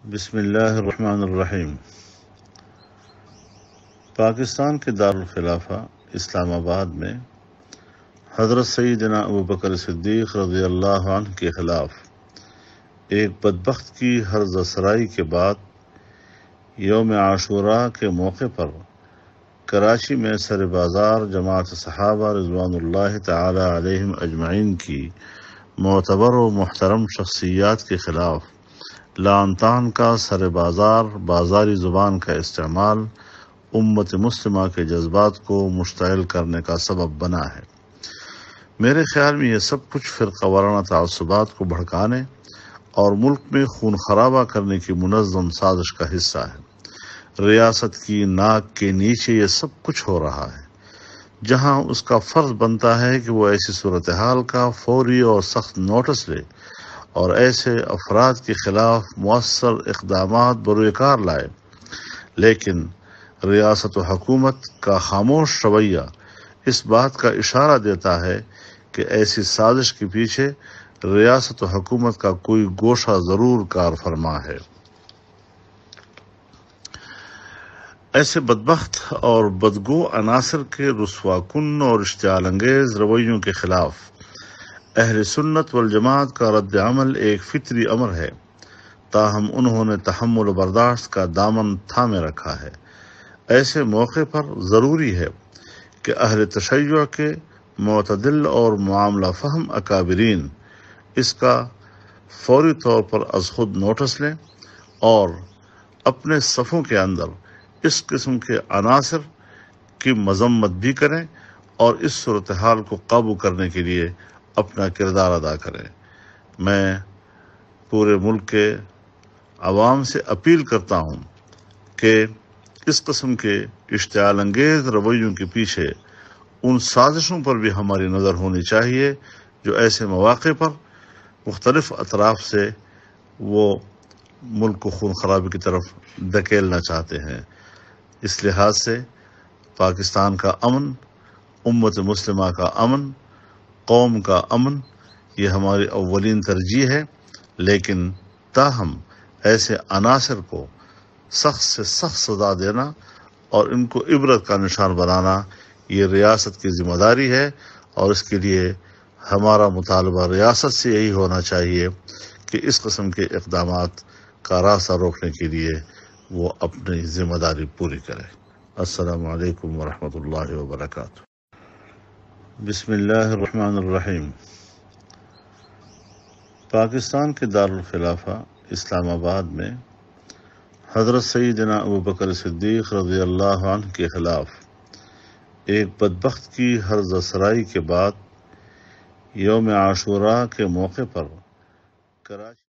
بسم اللہ الرحمن الرحیم۔ پاکستان کے دارالخلافہ اسلام آباد میں حضرت سیدنا ابوبکر صدیق رضی اللہ عنہ کے خلاف ایک بدبخت کی ہرزہ سرائی کے بعد یوم عاشوراء کے موقع پر کراچی میں سر بازار جماعت صحابہ رضوان اللہ تعالی علیہم اجمعین کی معتبر و محترم شخصیات کے خلاف لعن طعن کا سر بازار بازاری زبان کا استعمال امت مسلمہ کے جذبات کو مشتعل کرنے کا سبب بنا ہے۔ میرے خیال میں یہ سب کچھ فرقہ وارانہ تعصبات کو بھڑکانے اور ملک میں خون خرابہ کرنے کی منظم سازش کا حصہ ہے۔ ریاست کی ناک کے نیچے یہ سب کچھ ہو رہا ہے، جہاں اس کا فرض بنتا ہے کہ وہ ایسی صورتحال کا فوری اور سخت نوٹس لے اور ایسے افراد کے خلاف مؤثر اقدامات بروئے کار لائے، لیکن ریاست و حکومت کا خاموش رویہ اس بات کا اشارہ دیتا ہے کہ ایسی سازش کے پیچھے ریاست و حکومت کا کوئی گوشہ ضرور کار فرما ہے۔ ایسے بدبخت اور بدگو عناصر کے رسوا کن اور اشتعال انگیز رویوں کے خلاف اہل سنت والجماعت کا رد عمل ایک فطری امر ہے، تاہم انہوں نے تحمل و برداشت کا دامن تھامے رکھا ہے۔ ایسے موقع پر ضروری ہے کہ اہل تشیع کے معتدل اور معاملہ فہم اکابرین اس کا فوری طور پر از خود نوٹس لیں اور اپنے صفوں کے اندر اس قسم کے عناصر کی مذمت بھی کریں اور اس صورتحال کو قابو کرنے کے لیے اپنا کردار ادا کریں۔ میں پورے ملک کے عوام سے اپیل کرتا ہوں کہ اس قسم کے اشتعال انگیز رویوں کے پیچھے ان سازشوں پر بھی ہماری نظر ہونی چاہیے جو ایسے مواقع پر مختلف اطراف سے وہ ملک کو خون خرابی کی طرف دھکیلنا چاہتے ہیں۔ اس لحاظ سے پاکستان کا امن، امت مسلمہ کا امن، قوم کا امن یہ ہماری اولین ترجیح ہے، لیکن تاہم ایسے عناصر کو سخت سے سخت سزا دینا اور ان کو عبرت کا نشان بنانا یہ ریاست کی ذمہ داری ہے، اور اس کے لیے ہمارا مطالبہ ریاست سے یہی ہونا چاہیے کہ اس قسم کے اقدامات کا راستہ روکنے کے لیے وہ اپنی ذمہ داری پوری کرے۔ السلام علیکم ورحمۃ اللہ وبرکاتہ۔ بسم اللہ الرحمن الرحیم۔ پاکستان کے دارالخلافہ اسلام آباد میں حضرت سیدنا ابوبکر صدیق رضی اللہ عنہ کے خلاف ایک بدبخت کی ہرزہ سرائی کے بعد یوم عاشوراء کے موقع پر کراچی